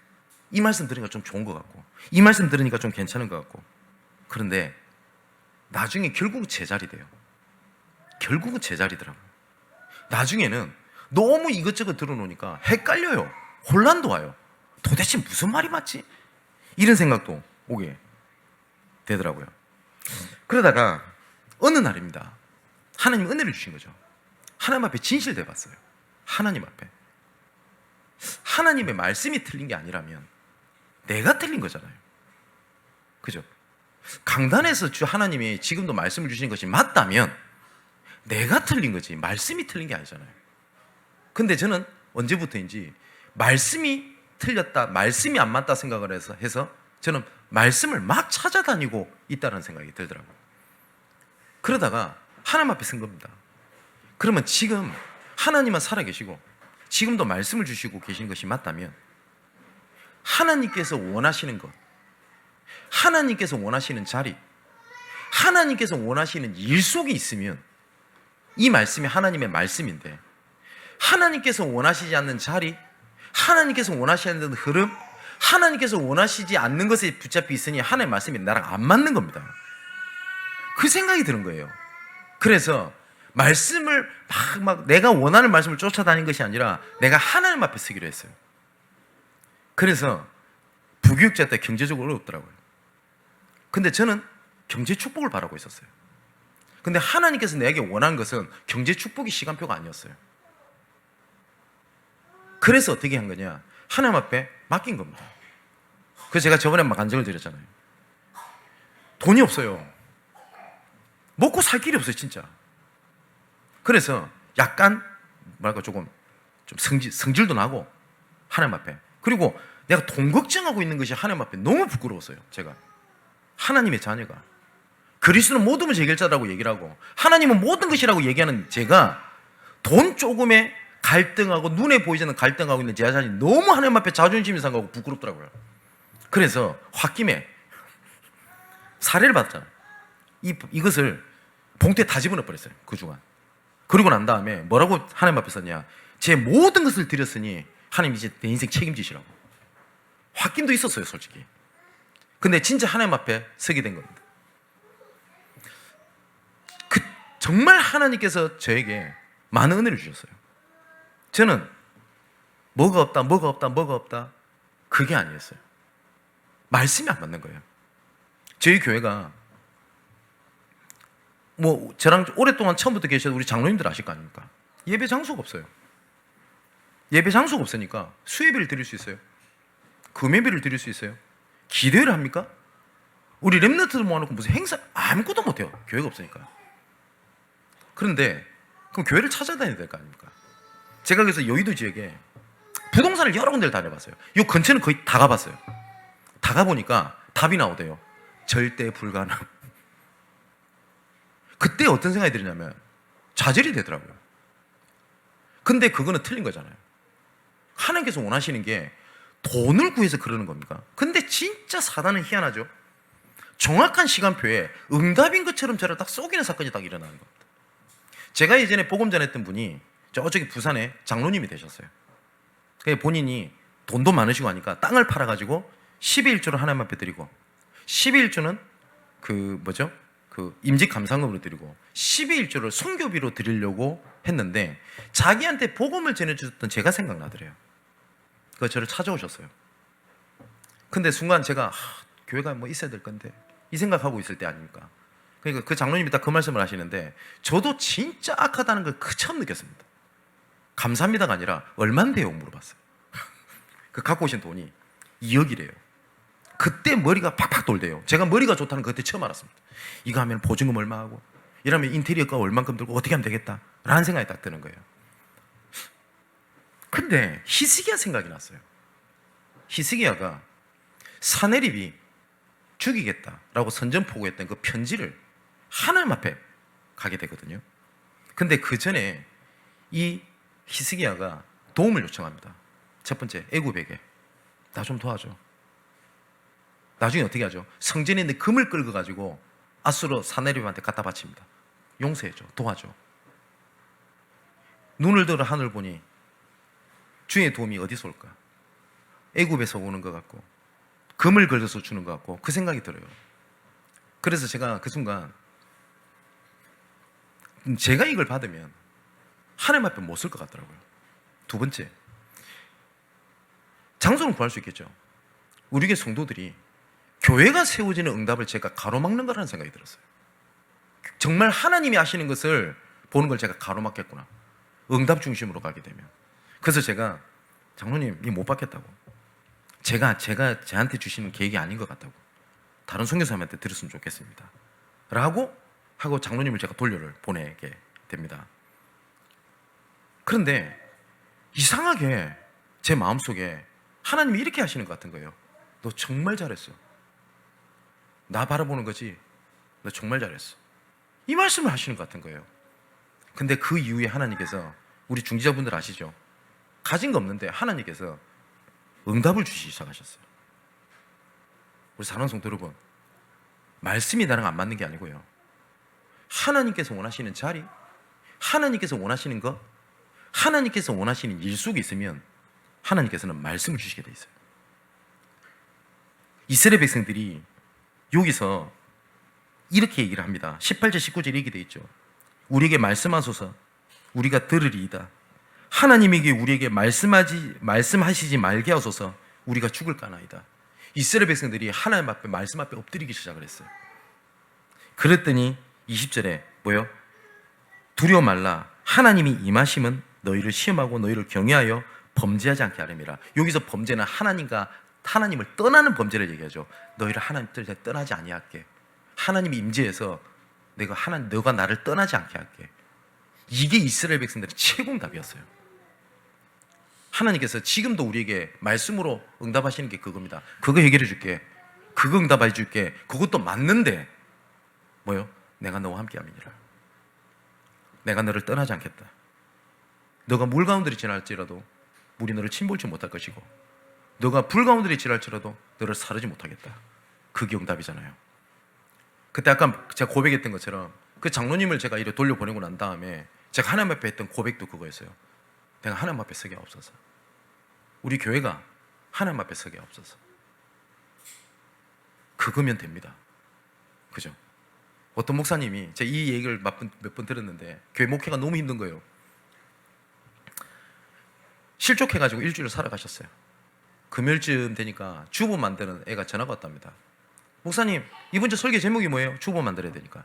이 말씀 들으니까 좀 좋은 것 같고, 이 말씀 들으니까 좀 괜찮은 것 같고. 그런데 나중에 결국은 제자리 돼요. 결국은 제자리더라고요. 나중에는 너무 이것저것 들어놓으니까 헷갈려요. 혼란도 와요. 도대체 무슨 말이 맞지? 이런 생각도 오게 되더라고요. 그러다가 어느 날입니다. 하나님 은혜를 주신 거죠. 하나님 앞에 진실돼 봤어요. 하나님 앞에. 하나님의 말씀이 틀린 게 아니라면 내가 틀린 거잖아요. 그죠? 강단에서 주 하나님이 지금도 말씀을 주시는 것이 맞다면 내가 틀린 거지 말씀이 틀린 게 아니잖아요. 근데 저는 언제부터인지 말씀이 틀렸다, 말씀이 안 맞다 생각을 해서 저는 말씀을 막 찾아다니고 있다는 생각이 들더라고요. 그러다가 하나님 앞에 선 겁니다. 그러면 지금 하나님은 살아계시고 지금도 말씀을 주시고 계신 것이 맞다면 하나님께서 원하시는 것, 하나님께서 원하시는 자리, 하나님께서 원하시는 일 속에 있으면 이 말씀이 하나님의 말씀인데 하나님께서 원하시지 않는 자리, 하나님께서 원하시지 않는 흐름, 하나님께서 원하시지 않는 것에 붙잡혀 있으니 하나님의 말씀이 나랑 안 맞는 겁니다. 그 생각이 드는 거예요. 그래서 말씀을 막 내가 원하는 말씀을 쫓아다니는 것이 아니라 내가 하나님 앞에 서기로 했어요. 그래서 부교육자 때 경제적으로 어렵더라고요. 근데 저는 경제 축복을 바라고 있었어요. 근데 하나님께서 내게 원하는 것은 경제 축복이 시간표가 아니었어요. 그래서 어떻게 한 거냐? 하나님 앞에 맡긴 겁니다. 그래서 제가 저번에 막 간증을 드렸잖아요. 돈이 없어요. 먹고 살 길이 없어요, 진짜. 그래서 약간 뭐랄까 좀 성질도 나고 하나님 앞에. 그리고 내가 돈 걱정하고 있는 것이 하나님 앞에 너무 부끄러웠어요. 제가 하나님의 자녀가 그리스도는 모든 것의 해결자라고 얘기를 하고 하나님은 모든 것이라고 얘기하는 제가 돈 조금에 갈등하고 눈에 보이지 않는 갈등하고 있는 제 자신이 너무 하나님 앞에 자존심이 상하고 부끄럽더라고요. 그래서 홧김에 사례를 받았잖아요. 이것을 봉투에 다 집어넣어 버렸어요. 그 주간. 그리고 난 다음에 뭐라고 하나님 앞에 썼냐? 제 모든 것을 드렸으니 하나님 이제 내 인생 책임지시라고. 홧김도 있었어요, 솔직히. 근데 진짜 하나님 앞에 서게 된 겁니다. 정말 하나님께서 저에게 많은 은혜를 주셨어요. 저는 뭐가 없다 그게 아니었어요. 말씀이 안 맞는 거예요. 저희 교회가 뭐 저랑 오랫동안 처음부터 계셔도 우리 장로님들 아실 거 아닙니까? 예배 장소가 없어요. 예배 장소가 없으니까 수예비를 드릴 수 있어요. 금예비를 드릴 수 있어요. 기도회를 합니까? 우리 렘넌트들 모아놓고 무슨 행사 아무것도 못해요. 교회가 없으니까. 그런데 그럼 교회를 찾아다녀야 될 거 아닙니까? 제가 그래서 여의도 지역에 부동산을 여러 군데를 다녀봤어요. 이 근처는 거의 다 가봤어요. 다 가보니까 답이 나오대요. 절대 불가능. 그때 어떤 생각이 들냐면 좌절이 되더라고요. 근데 그거는 틀린 거잖아요. 하나님께서 원하시는 게 돈을 구해서 그러는 겁니까? 근데 진짜 사단은 희한하죠. 정확한 시간표에 응답인 것처럼 저를 딱 속이는 사건이 딱 일어나는 겁니다. 제가 예전에 복음 전했던 분이 저쪽에 부산에 장로님이 되셨어요. 본인이 돈도 많으시고 하니까 땅을 팔아가지고 12일조를 하나님 앞에 드리고 12일조는 그 임직 감상금으로 드리고 12일조를 선교비로 드리려고 했는데 자기한테 복음을 전해주셨던 제가 생각나더래요. 그래서 저를 찾아오셨어요. 근데 순간 제가 교회가 뭐 있어야 될 건데 이 생각하고 있을 때 아닙니까? 그러니까 그 장로님이 딱 그 말씀을 하시는데 저도 진짜 악하다는 걸 처음 느꼈습니다. 감사합니다가 아니라 얼만데요? 물어봤어요. 그 갖고 오신 돈이 2억이래요. 그때 머리가 팍팍 돌대요. 제가 머리가 좋다는 거 그때 처음 알았습니다. 이거 하면 보증금 얼마 하고 이러면 인테리어가 얼만큼 들고 어떻게 하면 되겠다 라는 생각이 딱 드는 거예요. 근데 히스기야 생각이 났어요. 히스기야가 사내립이 죽이겠다라고 선전포고했던 그 편지를 하나님 앞에 가게 되거든요. 근데 그 전에 이 히스기야가 도움을 요청합니다. 첫 번째, 애굽에게 나 좀 도와줘. 나중에 어떻게 하죠? 성전에 있는 금을 끌고 가지고 아수르 사내립한테 갖다 바칩니다. 용서해줘, 도와줘. 눈을 들어 하늘 보니 주의 도움이 어디서 올까? 애굽에서 오는 것 같고 금을 걸어서 주는 것 같고 그 생각이 들어요. 그래서 제가 그 순간 제가 이걸 받으면 하나님 앞에 못 쓸 것 같더라고요. 두 번째, 장소는 구할 수 있겠죠. 우리 교회 성도들이 교회가 세워지는 응답을 제가 가로막는 거라는 생각이 들었어요. 정말 하나님이 하시는 것을 보는 걸 제가 가로막겠구나. 응답 중심으로 가게 되면. 그래서 제가 장로님 이 못 받겠다고. 제가 저한테 주시는 계획이 아닌 것 같다고. 다른 선교사님한테 들었으면 좋겠습니다. 라고 하고 장로님을 제가 돌려를 보내게 됩니다. 그런데 이상하게 제 마음속에 하나님이 이렇게 하시는 것 같은 거예요. 너 정말 잘했어. 나 바라보는 거지. 너 정말 잘했어. 이 말씀을 하시는 것 같은 거예요. 근데 그 이후에 하나님께서 우리 중지자분들 아시죠? 가진 거 없는데 하나님께서 응답을 주시기 시작하셨어요. 우리 사랑하는 성도 여러분, 말씀이 나랑 안 맞는 게 아니고요. 하나님께서 원하시는 자리, 하나님께서 원하시는 것, 하나님께서 원하시는 일 속에 있으면 하나님께서는 말씀을 주시게 돼 있어요. 이스라엘 백성들이 여기서 이렇게 얘기를 합니다. 18절 19절에 이렇게 돼 있죠. 우리에게 말씀하소서 우리가 들으리이다. 하나님에게 우리에게 말씀하시지 말게 하소서 우리가 죽을까나이다. 이스라엘 백성들이 하나님 앞에 말씀 앞에 엎드리기 시작을 했어요. 그랬더니 20절에 뭐요? 두려워 말라. 하나님이 임하심은 너희를 시험하고 너희를 경외하여 범죄하지 않게 하림이라. 여기서 범죄는 하나님을 떠나는 범죄를 얘기하죠. 너희를 하나님 뜻에 떠나지 아니할게. 하나님이 임재해서 너가 나를 떠나지 않게 할게. 이게 이스라엘 백성들의 최고 응답이었어요. 하나님께서 지금도 우리에게 말씀으로 응답하시는 게 그겁니다. 그거 해결해 줄게. 그거 응답해 줄게. 그것도 맞는데 뭐요? 내가 너와 함께 함이니라. 내가 너를 떠나지 않겠다. 너가 물 가운데를 지날지라도 물이 너를 침몰치 못할 것이고 너가 불 가운데를 지날지라도 너를 사르지 못하겠다. 그게 응답이잖아요. 그때 아까 제가 고백했던 것처럼 그 장로님을 제가 이렇게 돌려보내고 난 다음에 제가 하나님 앞에 했던 고백도 그거였어요. 내가 하나님 앞에 서게 없어서. 우리 교회가 하나님 앞에 서게 없어서. 그거면 됩니다. 그죠? 어떤 목사님이 제가 이 얘기를 몇 번 들었는데 교회 목회가 너무 힘든 거예요. 실족해가지고 일주일을 살아가셨어요. 금요일쯤 되니까 주보 만드는 애가 전화가 왔답니다. 목사님, 이번 주 설교 제목이 뭐예요? 주보 만들어야 되니까.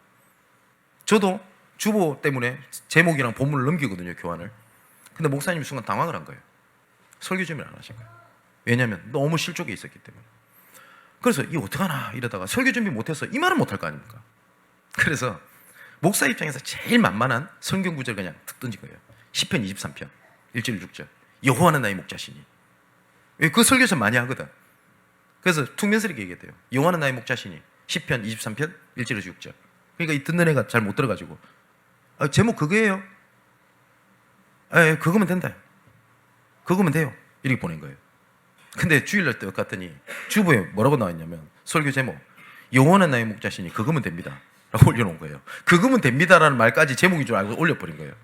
저도 주보 때문에 제목이랑 본문을 넘기거든요, 교환을. 근데 목사님이 순간 당황을 한 거예요. 설교 준비를 안 하신 거예요. 왜냐하면 너무 실족에 있었기 때문에. 그래서 이거 어떡하나 이러다가 설교 준비 못해서 이 말은 못할 거 아닙니까? 그래서 목사 입장에서 제일 만만한 성경 구절 그냥 툭 던진 거예요. 시편 23편 1절 6절. 여호와는 나의 목자시니. 그 설교에서 많이 하거든. 그래서 퉁면스럽게 얘기했대요. 여호와는 나의 목자시니. 시편 23편 1절에서 6절. 그러니까 이 듣는 애가 잘 못 들어가지고 제목 그거예요. 그거면 된다. 그거면 돼요. 이렇게 보낸 거예요. 근데 주일날 때 갔더니 주보에 뭐라고 나왔냐면 설교 제목 여호와는 나의 목자시니 그거면 됩니다 라고 올려놓은 거예요. 그거면 됩니다라는 말까지 제목인 줄 알고 올려버린 거예요.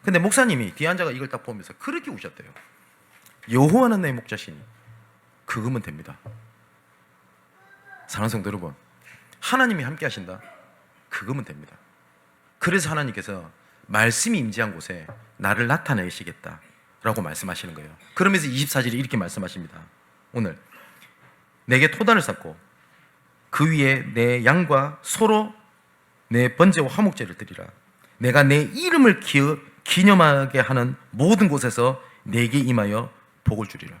근데 목사님이 뒤에 앉아가 이걸 딱 보면서 그렇게 우셨대요. 여호와는 나의 목자시니 그거면 됩니다. 사랑하는 성도 여러분, 하나님이 함께 하신다. 그거면 됩니다. 그래서 하나님께서 말씀이 임재한 곳에 나를 나타내시겠다 라고 말씀하시는 거예요. 그러면서 24절에 이렇게 말씀하십니다. 오늘 내게 토단을 쌓고 그 위에 내 양과 소로 내 번제와 화목제를 드리라. 내가 내 이름을 기념하게 하는 모든 곳에서 내게 임하여 복을 주리라.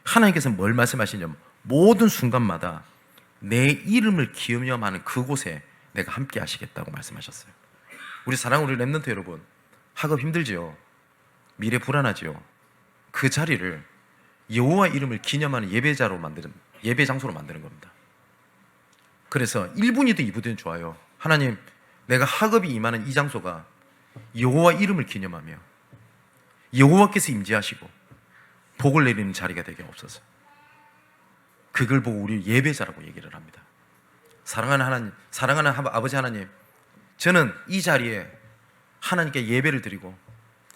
하나님께서 뭘 말씀하시냐면 모든 순간마다 내 이름을 기념하는 그곳에 내가 함께 하시겠다고 말씀하셨어요. 우리 사랑하는 우리 랩런트 여러분, 학업 힘들지요? 미래 불안하지요? 그 자리를 여호와 이름을 기념하는 예배 장소로 만드는 겁니다. 그래서 1분이든 2분이든 좋아요. 하나님, 내가 학업이 임하는 이 장소가 여호와 이름을 기념하며 여호와께서 임재하시고 복을 내리는 자리가 되게 없어서 그걸 보고 우리 예배자라고 얘기를 합니다. 사랑하는 하나님, 사랑하는 아버지 하나님, 저는 이 자리에 하나님께 예배를 드리고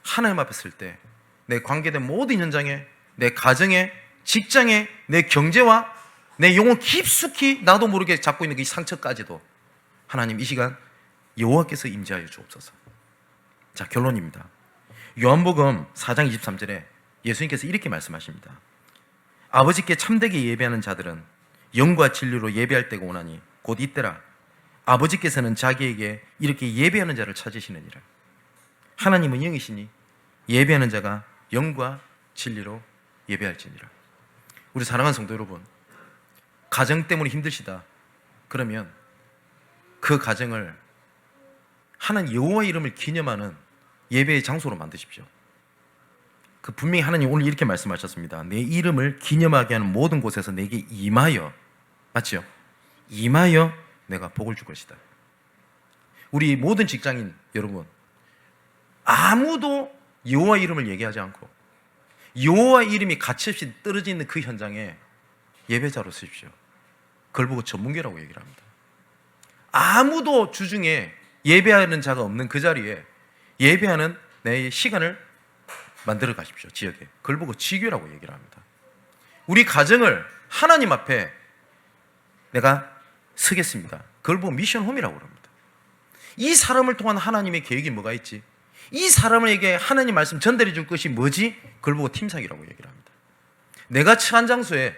하나님 앞에 설 때 내 관계된 모든 현장에, 내 가정에, 직장에, 내 경제와 내 영혼 깊숙이 나도 모르게 잡고 있는 이 상처까지도 하나님 이 시간 여호와께서 임재하여 주옵소서. 자, 결론입니다. 요한복음 4장 23절에 예수님께서 이렇게 말씀하십니다. 아버지께 참되게 예배하는 자들은 영과 진리로 예배할 때가 오나니 곧 이때라. 아버지께서는 자기에게 이렇게 예배하는 자를 찾으시느니라. 하나님은 영이시니 예배하는 자가 영과 진리로 예배할지니라. 우리 사랑하는 성도 여러분, 가정 때문에 힘드시다 그러면 그 가정을 하나님 여호와의 이름을 기념하는 예배의 장소로 만드십시오. 그 분명히 하나님 오늘 이렇게 말씀하셨습니다. 내 이름을 기념하게 하는 모든 곳에서 내게 임하여, 맞죠? 임하여 내가 복을 줄 것이다. 우리 모든 직장인 여러분, 아무도 여호와 이름을 얘기하지 않고 여호와 이름이 가치없이 떨어져 있는 그 현장에 예배자로 쓰십시오. 그걸 보고 전문계라고 얘기를 합니다. 아무도 주중에 예배하는 자가 없는 그 자리에 예배하는 내 시간을 만들어 가십시오. 지역에. 그걸 보고 지교라고 얘기를 합니다. 우리 가정을 하나님 앞에 내가 서겠습니다. 그걸 보고 미션홈이라고 합니다. 이 사람을 통한 하나님의 계획이 뭐가 있지? 이 사람에게 하나님 말씀 전달해 줄 것이 뭐지? 그걸 보고 팀사기라고 얘기를 합니다. 내가 처한 장소에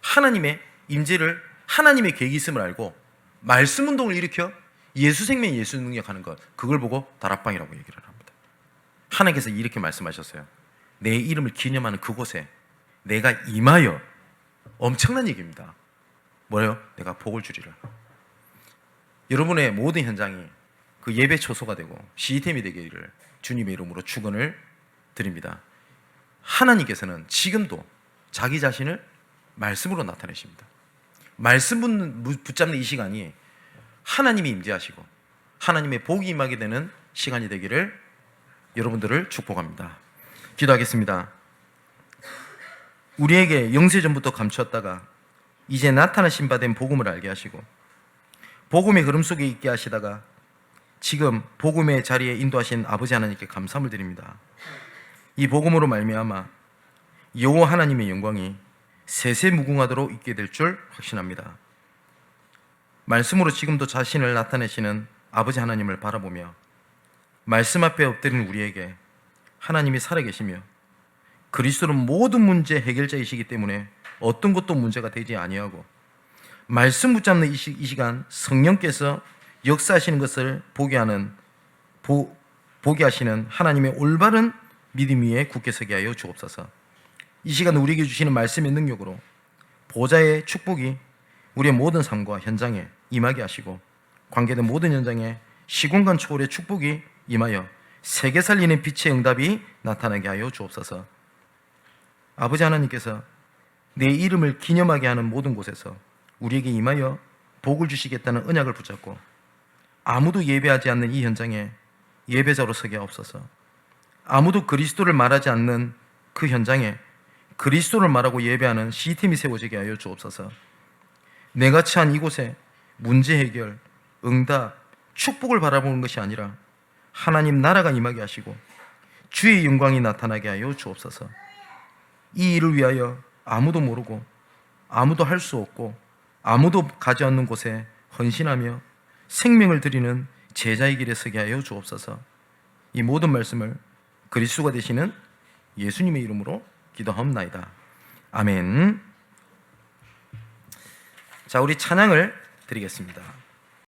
하나님의 임재를, 하나님의 계획이 있음을 알고 말씀 운동을 일으켜 예수 생명, 예수 능력 하는 것, 그걸 보고 다락방이라고 얘기를 합니다. 하나님께서 이렇게 말씀하셨어요. 내 이름을 기념하는 그곳에 내가 임하여, 엄청난 얘기입니다. 뭐예요? 내가 복을 주리라. 여러분의 모든 현장이 그 예배 초소가 되고 시스템이 되기를 주님의 이름으로 축원을 드립니다. 하나님께서는 지금도 자기 자신을 말씀으로 나타내십니다. 말씀 붙잡는 이 시간이 하나님이 임재하시고 하나님의 복이 임하게 되는 시간이 되기를 여러분들을 축복합니다. 기도하겠습니다. 우리에게 영세전부터 감추었다가 이제 나타나신 바 된 복음을 알게 하시고 복음의 흐름 속에 있게 하시다가 지금 복음의 자리에 인도하신 아버지 하나님께 감사함을 드립니다. 이 복음으로 말미암아 여호와 하나님의 영광이 세세무궁하도록 있게 될 줄 확신합니다. 말씀으로 지금도 자신을 나타내시는 아버지 하나님을 바라보며 말씀 앞에 엎드린 우리에게 하나님이 살아계시며 그리스도는 모든 문제 해결자이시기 때문에 어떤 것도 문제가 되지 아니하고 말씀 붙잡는 이 시간 성령께서 역사하시는 것을 보게 하시는 하나님의 올바른 믿음 위에 굳게 서게 하여 주옵소서. 이 시간 우리에게 주시는 말씀의 능력으로 보좌의 축복이 우리의 모든 삶과 현장에 임하게 하시고 관계된 모든 현장에 시공간 초월의 축복이 임하여 세계 살리는 빛의 응답이 나타나게 하여 주옵소서. 아버지 하나님께서 내 이름을 기념하게 하는 모든 곳에서 우리에게 임하여 복을 주시겠다는 언약을 붙잡고 아무도 예배하지 않는 이 현장에 예배자로 서게 하옵소서. 아무도 그리스도를 말하지 않는 그 현장에 그리스도를 말하고 예배하는 시스템이 세워지게 하여 주옵소서. 내가 처한 이곳에 문제 해결, 응답, 축복을 바라보는 것이 아니라 하나님 나라가 임하게 하시고 주의 영광이 나타나게 하여 주옵소서. 이 일을 위하여 아무도 모르고 아무도 할 수 없고 아무도 가지 않는 곳에 헌신하며 생명을 드리는 제자의 길에 서게 하여 주옵소서. 이 모든 말씀을 그리스도가 되시는 예수님의 이름으로 기도하옵나이다. 아멘. 자, 우리 찬양을 드리겠습니다.